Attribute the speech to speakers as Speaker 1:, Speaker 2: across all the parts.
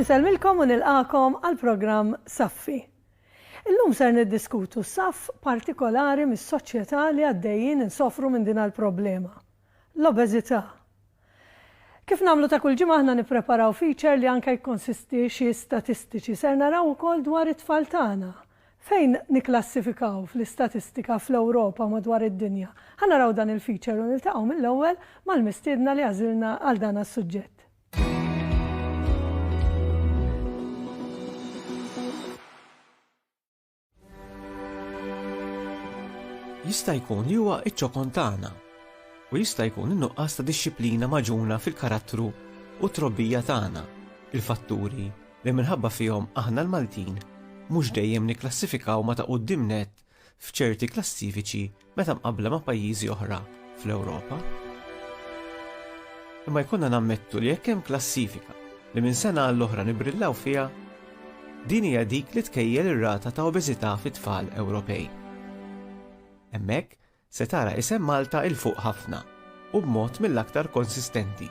Speaker 1: Nisalmilkom u nilqakom għal-programm Saffi. Illum ser niddiskutu saff partikolari mis-soċjetà li għaddejjin insofru minn din għall-problema. L-obeżità. Kif nagħmlu ta' kull ġimgħa aħna nippreparaw feature li anke jkonsisti xi statistiċi ser naraw ukoll dwar it-tfal tagħna. Fejn niklassifikaw fl-istatistika fl-Ewropa madwar id-dinja. Ħanaraw dan il-feature u niltaqgħu mill-ewwel mal-mistiedna li għażilna għal dan is-suġġett.
Speaker 2: Jista' jkun li huwa iċ-ċokon tagħna u jista' jkun in-nuqqas ta' dixxilpina maġuna fil-karattru u trobbija tagħna, il-fatturi li minħabba fihom aħna l-Maltin mhux dejjem nikklassifikaw ma ta' quddiem nett f'ċerti klassifiċi meta mqabbla ma' pajjiżi oħra fl-Ewropa. Imma jkollna nammettu li jekk hemm klassifika li minn sena għall-oħra nibrillaw fiha, din hija dik li tkejjel ir-rata ta' obeżità fit-tfal Ewropej. Hemmhekk se tara isem Malta il fuq ħafna u b'mod mill-aktar konsistenti.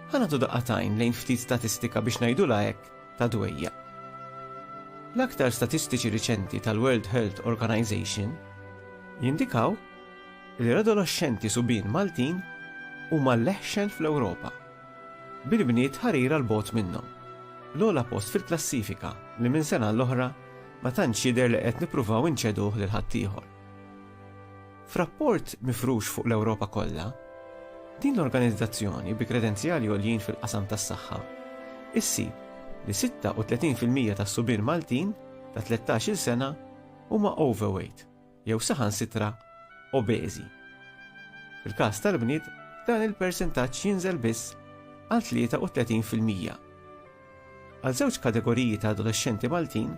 Speaker 2: Ħanagħtu daqqatajn lejn ftit statistika biex ngħidulha hekk ta' dwejja. L-aktar statistiċi riċenti tal-World Health Organization jindikaw li l-adolescenti subien Maltin huma l-eħxen fl-Ewropa, bil-bniet ħarira l-bot minnhom. L-ogħla post fil-klassifika li minn sena l-oħra ma tantx jidher li qed nippruvaw inċeduh lil ħaddieħor. F'rapport mifrux fuq l-Ewropa kollha, din l-organizzazzjoni bi kredenzjali għoljin fil-qasam tas-saħħa issib li 36% tas-subien Maltin ta' 13-il sena huma overweight jew saħansitra obeżi. Fil-każ tal-bniet dan il-persentaġġ jinżel biss għal 33%. Għal żewġ kategoriji ta' adolescenti Maltin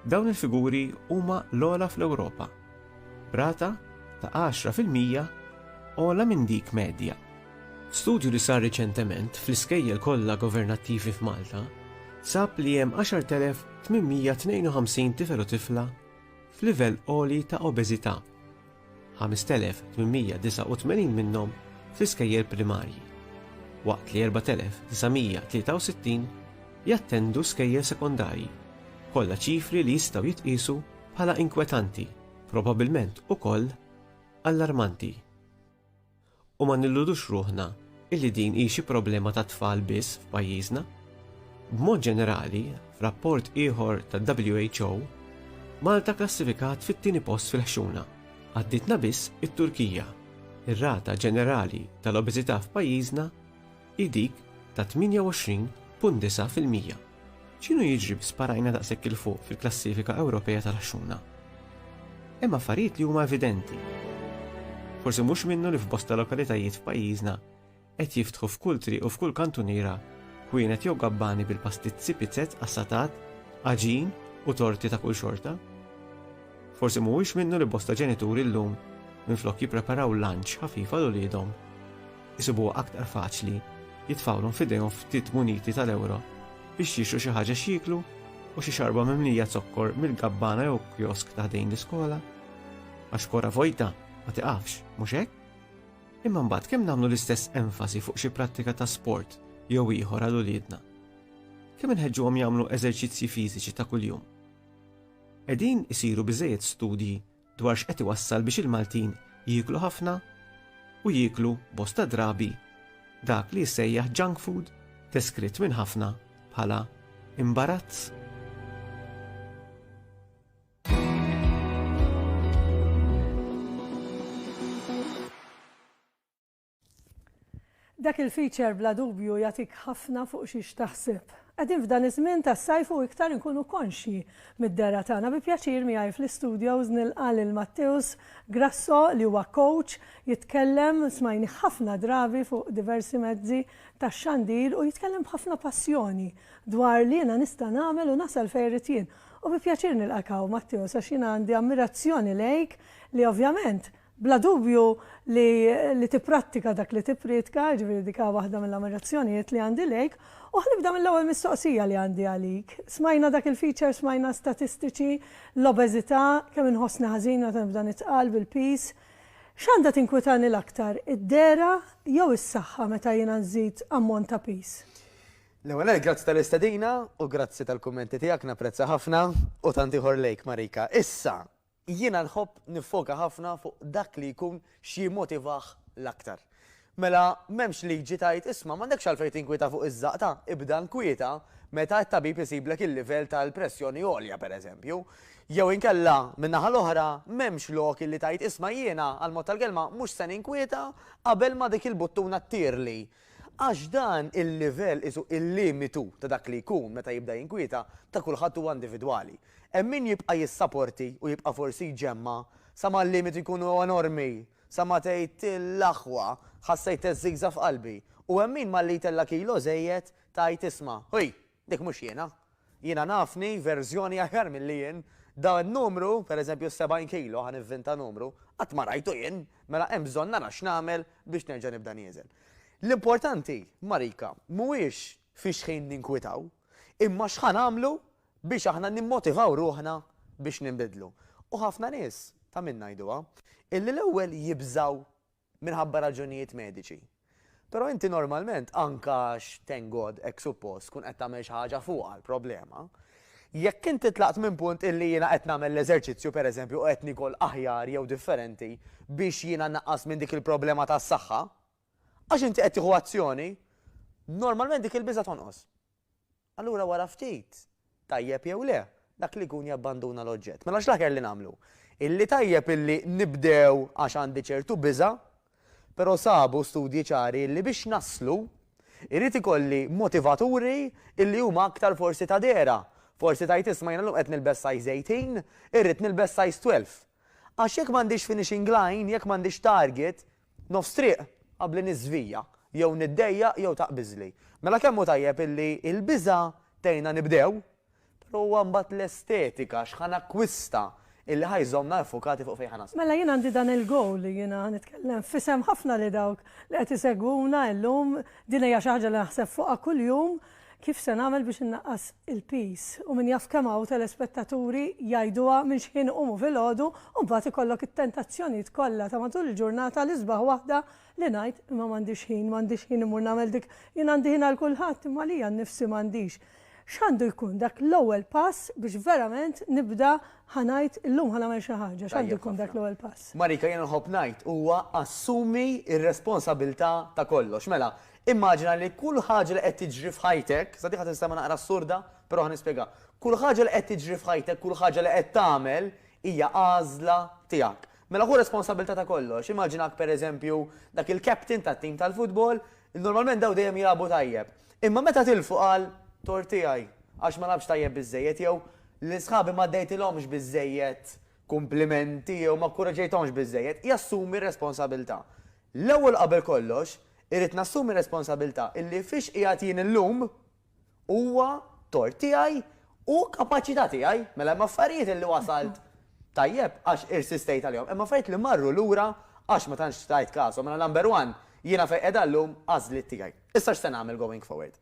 Speaker 2: dawn il-figuri huma l-ogħla fl-Ewropa, brata ta' 10% ogħla minn dik medja. Studju li sar riċentement fl-iskejjel kollha governattivi f'Malta sab li hemm 10,852 tifel u tifla f'livell għoli ta' obeżità, 5,889 minnhom fl-iskejjel primarji, waqt li 4,963 jattendu skejjel sekondarji, kollha ċifri li jistgħu jitqisu bħala inkwetanti, probabbilment ukoll allarmanti. U ma nilludux ruħna illi din hi xi problema ta' tfal biss f'pajjiżna. B'mod ġenerali, f'rapport ieħor tad-WHO, Malta klassifikat fit-tieni post fil-ħxuna, għadditna biss it-Turkija. Ir-rata ġenerali tal-obeżità f'pajjiżna hi dik ta' 28.9%. X'inhu jiġri sparajna daqshekk il fuq fil-klassifika Ewropea tal-ħxuna? Hemm affarijiet li huma evidenti. Forsi mhux minnu li f'bosta lokalitajiet f'pajjiżna qed jiftħu f'kull triq u f'kull kantuniera kwienet jew gabbani bil-pastizzi, pizzett, assatat, aġin u torti ta' kull xorta. Forsi mhuwiex minnu li bosta ġenituri llum minflok jippreparaw lunch ħafifa l uliedhom isibuha aktar faċli jitfawlhom f'idejhom ftit muniti tal-ewro biex jixtru xi ħaġa x'jieklu u xi xarba mimlija zokkor mill-gabbana jew kiosk ta' ħdejn l-iskola. Għax kora vojta ma tiqafx, mhux hekk? Imma mbagħad kemm nagħmlu l-istess enfasi fuq xi prattika ta' sport jew ieħor għal uliedna. Kemm inħeġġuhom jagħmlu eżerċizzji fiżiċi ta' kuljum. Qegħdin isiru biżejjed studji dwar x'qed iwassal biex il-Maltin jieklu ħafna u jieklu bosta drabi dak li jsejjaħ junk food deskritt minn ħafna bħala imbarazz.
Speaker 1: Dak il-feature bla dubju jagħtik ħafna fuq xiex taħseb. Qegħdin f'dan iż-żmien tas-sajf u iktar inkunu konxi mid-dera tagħna. Bi pjaċir miegħi fl-istudios nilqa' lil Matteus Grasso li huwa coach jitkellem smajni ħafna drabi fuq diversi mezzi tax-xandir u jitkellem b'ħafna passjoni dwar li jiena nista' nagħmel u nasal fejn irid jien. U bi pjaċir nilqakaw Matteus għax jiena għandi ammirazzjoni lejk li ovvjament bla dubju li tipprattika dak li tippritka, ġifieri dik waħda mill-ammirazzjonijiet li għandi lejk, u ħnibda mill-ewwel mistoqsija li għandi għalik. Smajna dak il-feature, smajna statistiċi, l-obeżità, kemm inħossni ħażin meta nibda nitqal bil-peace. X'għandha tinkwetani l-aktar, id-dera jew is-saħħa meta jiena nżid ammont ta' peace?
Speaker 3: L-ewwel grazzi tal-istedina u grazzi tal-kummenti tiegħek napprezza ħafna u tantiħor lejk Marika. Issa, jiena nħobb nifoka ħafna fuq dak li jkun xi motivaħ l-aktar. Mela m'hemmx liġi tajt isma' m'għandekx għalfejn tinkwieta fuq iż-żaqta, ibda nkwieta meta t-tabib isiblek il-livell tal-pressjoni għolja pereżempju. Jew inkella min-naħa l-oħra m'hemmx lok li tajt isma' jiena għal-mod tal-kelma mhux se ninkwieta qabel ma dik il-buttuna ttirli. Għax dan il-livell isu il-limitu ta' dak li jkun meta jibda jinkwieta ta' kulħadd huwa individwali. Hemm min jibqa' jissapporti u jibqa' forsi jġemma sa ma l-limitu jkunu enormi, sa ma tgħid l-aħwa ħassejt teżżigża f'qalbi. U hemm min malli jtella kilo żejjed tajt isma' ħuj, dik mhux jiena. Jiena nafni verżjoni aħjar milli jien. Da n-numru, pereżempju 70 kilo ħan ivvinta numru, qatt ma rajtu jien, mela hemm bżonn nara x'nagħmel biex nerġa' nibda nieżel. L-importanti, Marika, mhuwiex fiex ħin ninkwitaw, imma x'ħan għamlu biex aħna nimmotivaw ruħna biex nimbidlu. U ħafna nies ta' min ngħiduha illi l-ewwel jibżaw minħabba raġunijiet mediċi. Però inti normalment anka thank God hekk suppost kun qed tagħmel xi ħaġa fuqha l-problema. Jekk inti tlaqt minn punt illi jiena qed nagħmel l-eżerċizzju pereżempju u qed nikol aħjar jew differenti biex jiena naqqas minn dik il-problema tas-saħħa, għax inti qed tieħu azzjoni, normalment dik il-biża' tonqos. Allura wara ftit, tajjeb jew le, dak li jkun jabbanduna l-oġġett. Mela x'laħker li nagħmlu? Illi tajjeb illi nibdew għax għandi ċertu biża', però sabu studji ċari li biex naslu irrid ikolli motivaturi illi huma aktar forsi ta' dera. Forsi tajt isma' jiena qed nilbes size 18, irrid nilbes size 12. Għax jekk m'għandix finishing line, jekk m'għandix target, nofs triq qabli niżvija, jew niddejja jew taqbiżli. Mela kemm hu tajjeb illi l-biża' tgħinna nibdew, però huwa mbagħad l-estetika x'ħan akkwista illi ħajżomna effukati fuq fejn ħanas.
Speaker 1: Mela jien għandi dan il-gowl li jiena nitkellem fisem ħafna li dawk li qed isegwuna llum din hija xi ħaġa li naħseb fuqha kuljum kif se nagħmel biex innaqqas il-peace u min jaf kemm hawn telespettaturi jgħiduha minn x'ħin iqumu filgħodu u mbagħad ikollok it-tentazzjonijiet kollha ta' matul il-ġurnata li sbaħ waħda li ngħid imma m'għandix ħin imur nagħmel dik jien għandi ħin għal kulħadd imma lija nnifsi m'għandix. X'għandu jkun dak l-ewwel pass biex verament nibda ħanajt illum ħanagħmel xi ħaġa, x'għandu jkun dak l-ewwel pass?
Speaker 3: Marika jien nħobb ngħid huwa assumi r-responsabilità ta' kollox. Mela, immaġina li kull ħaġa li qed tiġri f'ħajtek, sa diħa tistema naqra assurda, però ħanispjega. Kull ħaġa li qed tiġri f'ħajtek, kull ħaġa li qed tagħmel hija għażla tiegħek. Mela hu responsabilità ta' kollox. Immaġinak pereżempju dak il-captain tat-tim tal-futbol, normalment daw dejjem jilagħbu tajjeb. Imma meta tilfu qal tor tiegħi għax ma labx tajjeb biżejjed jew l-isħabi ma ddejtilhomx biżejjed kumplimenti jew ma kuraġejthomx biżejjed, jassumi r-responsabilità. L-ewwel qabel kollox irrid nassumi responsabilità illi fiex qiegħed jien illum huwa tort tiegħi u kapaċità tiegħi mela hemm affarijiet illi wasalt tajjeb għax irsistejt għalihom, imma affarijiet li marru lura għax ma tantx tajt kasom mela number one jiena fejn qiegħda llum għażliet tiegħi. Issa x'se nagħmel going forward.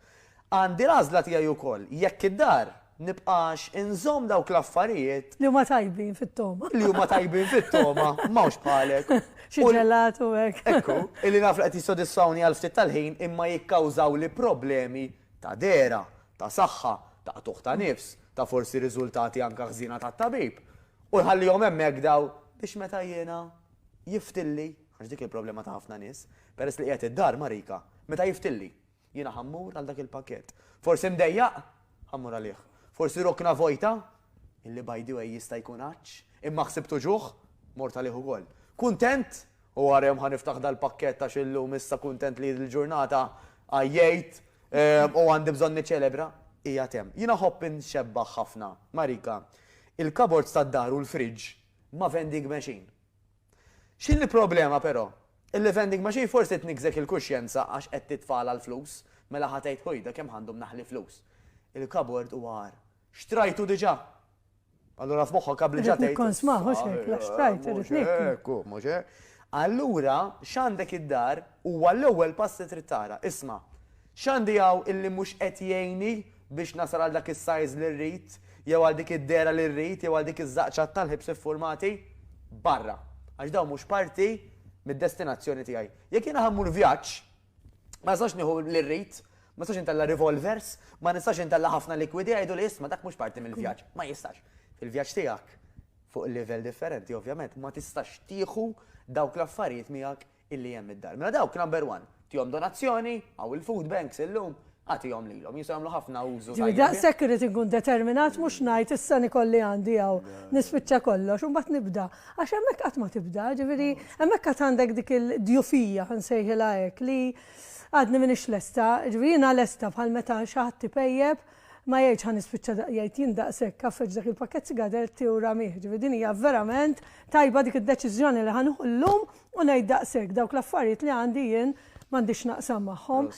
Speaker 3: Għandi l-għażla tiegħi wkoll jekk id-dar nibqax inżomm dawk l-affarijiet
Speaker 1: li huma tajbin fit-toma.
Speaker 3: Li huma tajbin fit-toma, m'hawnx bħalek.
Speaker 1: Xi ġelatu hekk.
Speaker 3: Ekku, illi naf li qed jissodisfawni għal ftit tal-ħin imma jikkawżaw li problemi ta' dera, ta' saħħa, ta' tuħ ta' nifs, ta' forsi riżultati anke ħżina tat-tabib. U ħallihom hemmhekk daw biex meta jiena jiftilli, għax dik il-problema ta' ħafna nies, peress li qiegħed id-dar Marika, meta jiftilli, jiena ħammur għal dak il-pakkett. Forsi mdejjaq, ħammur għalih. Forsi rokna vojta, illi by the way jista' jkun għaċ, imma ħsibtu ġuħ, mort għalih ukoll. Kuntent, u għarjem ħaniftaħ dal-pakket ta' xillum issa kuntent li l-ġurnata għajjejt u għandi bżonn niċċelebra, hija temm. Jiena ħobb inxebbaħ ħafna, Marika, il-kabords tad-dar u l-friġġ ma' vending machine. X'in il-problema però? Il-vending machine forsi tnikżek il-kuxjenza għax qed titfala l-flus, mela ħatejt ħojda kemm għandhom naħli flus. Il-kabord u għar. Xtrajtu diġà? Allura f'moħħok qabel ġa tgħid.
Speaker 1: Kon smaħu xek, la xtrajt
Speaker 3: irid Allura x'għandek id-dar huwa l-ewwel pass li trid tara. Isma' x'għandi hawn illi mhux qed jgħinni biex nasal għal dak is-size li rrid, jew għal dik id-dera li rrid, jew għal dik iż-żaqċat tal-ħibs iffurmati barra. Għax dawn mhux parti mid-destinazzjoni tiegħi. Jekk jiena ħammur vjaġġ, ma nistax nieħu li rrid, Ma nistax intella revolvers, ma nistax intella ħafna likwidi għajdu li isma dak mhux parti mill-vjaġġ. Ma jistax. Fil-vjaġġ tiegħek fuq il-livell differenti, ovvjament, ma tistax tieħu dawk l-affarijiet miegħek illi hemm id-dar. Mela dawk number one, tihom donazzjoni, għaw il-food banks illum, għatihom lilhom, jistgħu ħafna użu.
Speaker 1: Daqshekk irid inkun determinat mhux ngħid issa nikolli għandi hawn nispiċċa kollox u mbagħad nibda. Għax hemmhekk qatt ma tibda, ġifieri hemmhekk qatt għandek dik il-djufija nsejħilha hekk li għadni minix lesta, ġifieri jiena lesta bħal meta xi ħadd tipejjeb ma jgħidx ħan nispiċċa jgħid jien daqshekk kaffeġ dak il-pakkett sigaretti u ramih. Ġifieri din hija verament tajba dik id-deċiżjoni li ħanuħu llum u ngħid daqshekk dawk l-affarijiet li għandi jien m'għandix naqsam magħhom.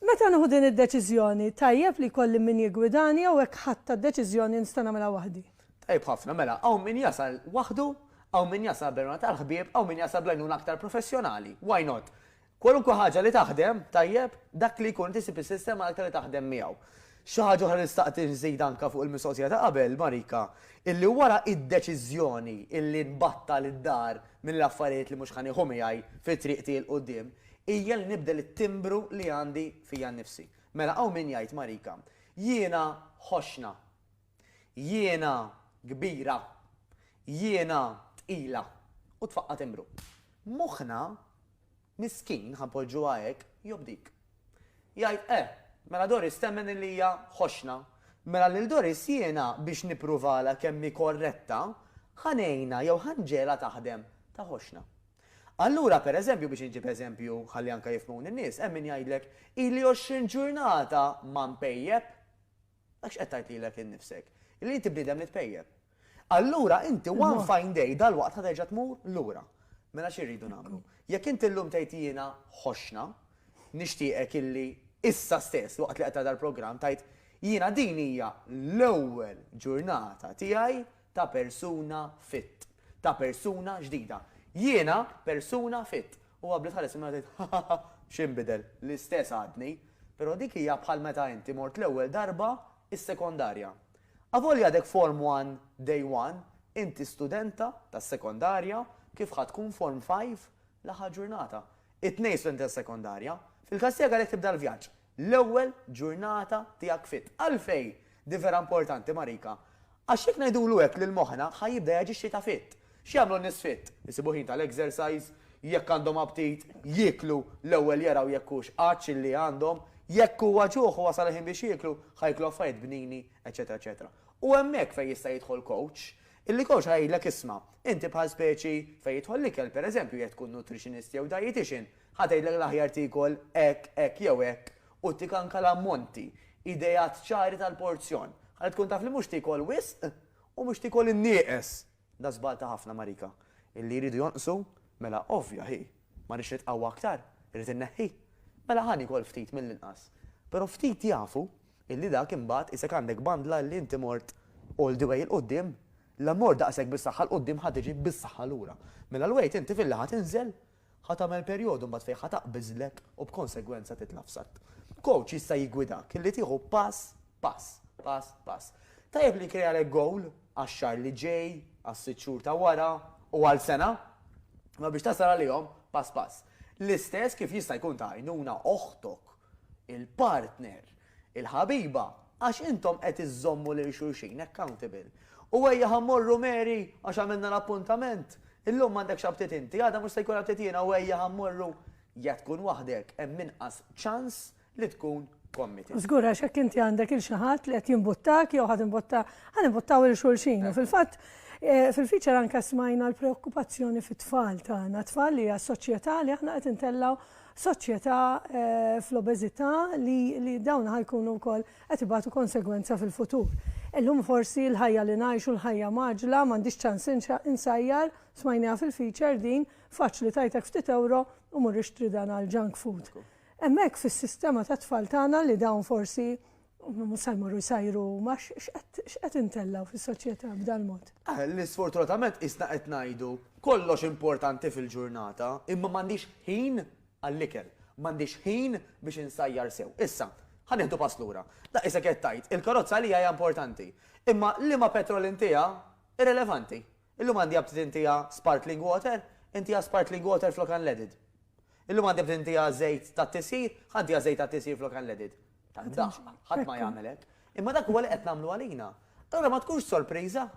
Speaker 1: Meta nieħu din id-deċiżjoni tajjeb li jkolli min jigwidani jew hekk ħadd d-deċiżjoni nista' nagħmilha waħdi.
Speaker 3: Tajb ħafna mela, hawn min jasal waħdu, hawn min jasal b'għajnuna tal-ħbieb, hawn min jasal b'għajnuna aktar professjonali. Why not? Kwalunkwe ħaġa li taħdem, tajjeb, dak li jkun tisib is-sistema aktar li taħdem miegħu. Xi ħaġa oħra li staqt inżid anke fuq il-mistoqsija ta' qabel, Marika, illi wara id-deċiżjoni illi nbattal id-dar mill-affarijiet li mhux ħanieħu miegħi fit-triq tiegħi l-qudiem, hija li nibdel it-timbru li għandi fija nnifsi. Mela hawn min jgħid Marika, jiena ħoxna, jiena kbira, jiena tqila u tfaqqa timbru. Moħħna miskin ħanpoġġu hekk jobdik. Jgħid mela Doris temmen li hija ħoxna, mela lil Doris jiena biex nippruvala kemm korretta ħanejna jew ħanġela taħdem ta' ħoxna. Allura pereżempju biex inġib eżempju ħalli anke jifhmun in-nies, hemm min jgħidlek ili 20 ġurnata ma mpejjeb, għax qed tgħid lilek innifsek, illi inti bniedem li tpejjeb. Allura inti one fine day dalwaqt ħaterġa' tmur lura. Mela x'irridu nagħmlu? Jekk inti llum tgħid jiena ħoxna, nixtieqek illi issa stess waqt li qed tagħdar programm tajt jiena din hija l-ewwel ġurnata tiegħi ta' persuna fit, ta' persuna ġdida. Jiena persuna fit. U għabli tħares imma tgħid x'inbidel l-istess għadni, però dik hija bħal meta inti mort l-ewwel darba is-sekondarja. Avolja dek Form 1 Day 1, inti studenta tas-sekondarja kif ħadd tkun Form 5 l-aħħar ġurnata. It-tnejn studenti tas-sekondarja fil-każ tiegħek għalhekk tibda l-vjaġġ. L-ewwel ġurnata tiegħek fit. Għalfejn di vera importanti Marika. Għax jekk ngħidulu hekk lil moħħna ħajibda jaġixxi ta' fit. X'jagħmlu n-nies fit? Isibu ħin tal-exercise, jekk għandhom aptit, jieklu l-ewwel jaraw jekk hux qaċċ li għandhom, jekk huwa ġuħ u wasal ħin biex jieklu, ħajklu affarijiet bnini, eċetera, eċetera. U hemmhekk fejn jista' jidħol coach, illi coach ħajlek isma' inti bħal speċi fejn jidħol l-ikel pereżempju jekk tkun nutritionist jew dietitian, ħatejdlek l-aħjar tikol hekk jew hekk u tik anke l-ammonti, idejat ċari tal-porzjon. Ħalli tkun taf li mhux tikol wisq u mhux tikol in-nieqes. Da żbal ta' ħafna Marika. Illi jridu jonqsu, mela ovvja ħi, ma nix nitqawwa aktar, irrid inneħħi. Mela ħani kol ftit mill-inqas. Però ftit jafu illi dak imbagħad isek għandek bandla li inti mort all the way il-qudiem, l-ammor daqshekk bis-saħħa l-qudiem ħadd tiġi bis-saħħa lura. Mela l-wejt inti fil-laħa tinżel, ħadd tagħmel perjodu mbagħad fejn ħadd taqbiżlek u b'konsegwenza titlafsat. Coach jista' jigwidak illi tieħu pass. Tajjeb li krealek gowl għax-xahar li ġej, għas-sitt xhur ta' wara u għal-sena, ma biex tasal għalihom pass. L-istess kif jista' jkun ta' għajnuna oħtok, il-partner, il-ħabiba, għax intom qed iżommu lil xulxin accountable. U ejja ħammorru Mary għax għamilna l-appuntament. Illum m'għandekx abtit inti, għadha mhux se jkun abtit jiena u ejja ħammorru jekk tkun waħdek hemm inqas ċans li tkun committed.
Speaker 1: Żgur għax hekk inti għandek il xi ħadd li qed jinbuttak jew ħanimbuttaw il xulxin. Fil-fatt fil-feature anke smajna l-preokkupazzjoni fit-tfal tagħna, tfal li hija soċjetà li aħna qed intellgħu soċjetà fl-obeżità li dawn ħajkunu wkoll qed ibagħtu konsegwenza fil-futur. Illum forsi l-ħajja li ngħixu l-ħajja maġla m'għandix ċans insajjar smajniha fil-feature din faċli tajtek ftit euro u mur ixtri dan għal junk food. Hemmhekk fis-sistema tat tfal tagħna li dawn forsi musajmuru jsajru ma x'qed intellaw fis-soċjetà b'dan mod.
Speaker 3: L-isfortunatament isna qed ngħidu kollox importanti fil-ġurnata, imma m'għandix ħin għall-ikel, m'għandix ħin biex insajjar sew. Issa, ħanieħdu pass lura. Da isek qed tgħid, il-karozza li hija importanti, imma liema petrol intija irrelevanti. Illum għandi abtit intija sparkling water, intija sparkling water flok unleaded. Illum għandi abtit intija żejt tat-tisir, ħaddiha żejt tat-tisir flok unleaded. ħadd ma jagħmelek. Imma dak huwa li qed nagħmlu għalina. Allura ma tkunx sorpriża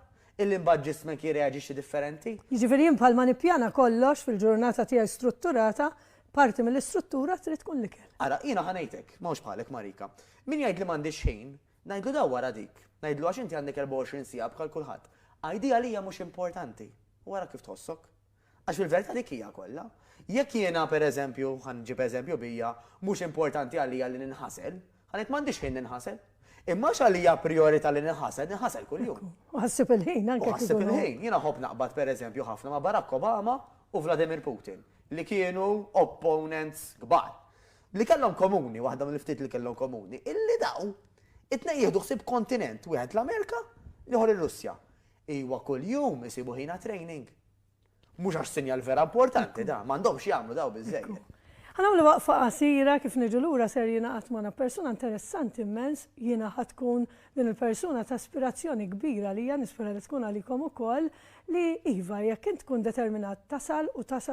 Speaker 3: il-imbaġġismek jirreaġixxi differenti.
Speaker 1: Jiġifieri jien bħalma nippjana kollox fil-ġurnata tiegħi strutturata, parti mill-istruttura trid tkun l-ikel.
Speaker 3: Ara, jiena ħanejtek, mhux bħalek Marika. Min jgħid li m'għandix ħin, ngħidlu daw wara dik. Ngħidlu għax inti għandek 24 siegħa bħal kulħadd. Idea li hija mhux importanti. Wara kif tħossok. Għax fil-verità dik hija kollha. Jekk jiena pereżempju, ħanġib eżempju bija, mhux importanti għalija li ninħasel, ħanet m'għandix ħin ninħasel. Imma x'għalija priorità li ninħasel kuljum.
Speaker 1: Ħassib il-ħin anke kif
Speaker 3: Ħassib il-ħin. Jiena ħobb naqbad pereżempju ħafna ma' Barack Obama u Vladimir Putin li kienu opponents kbar. Li kellhom komuni, waħda mill-ftit li kellhom komuni, illi daw it-tnejn jieħdu ħsieb kontinent wieħed l-Amerika ieħor ir-Russja. Iwa kuljum isibu ħina training. Mhux għax sinjal vera importanti da, m'għandhomx jagħmlu daw biżejjed.
Speaker 1: Ħanamlu waqfa qasira kif niġu lura ser jingħaqad ma' persuna interessanti immens, jiena ħatkun din il-persuna ta' aspirazzjoni kbira li hija nispera li tkun għalikom ukoll li iva jekk int tkun determinat tasal u tasal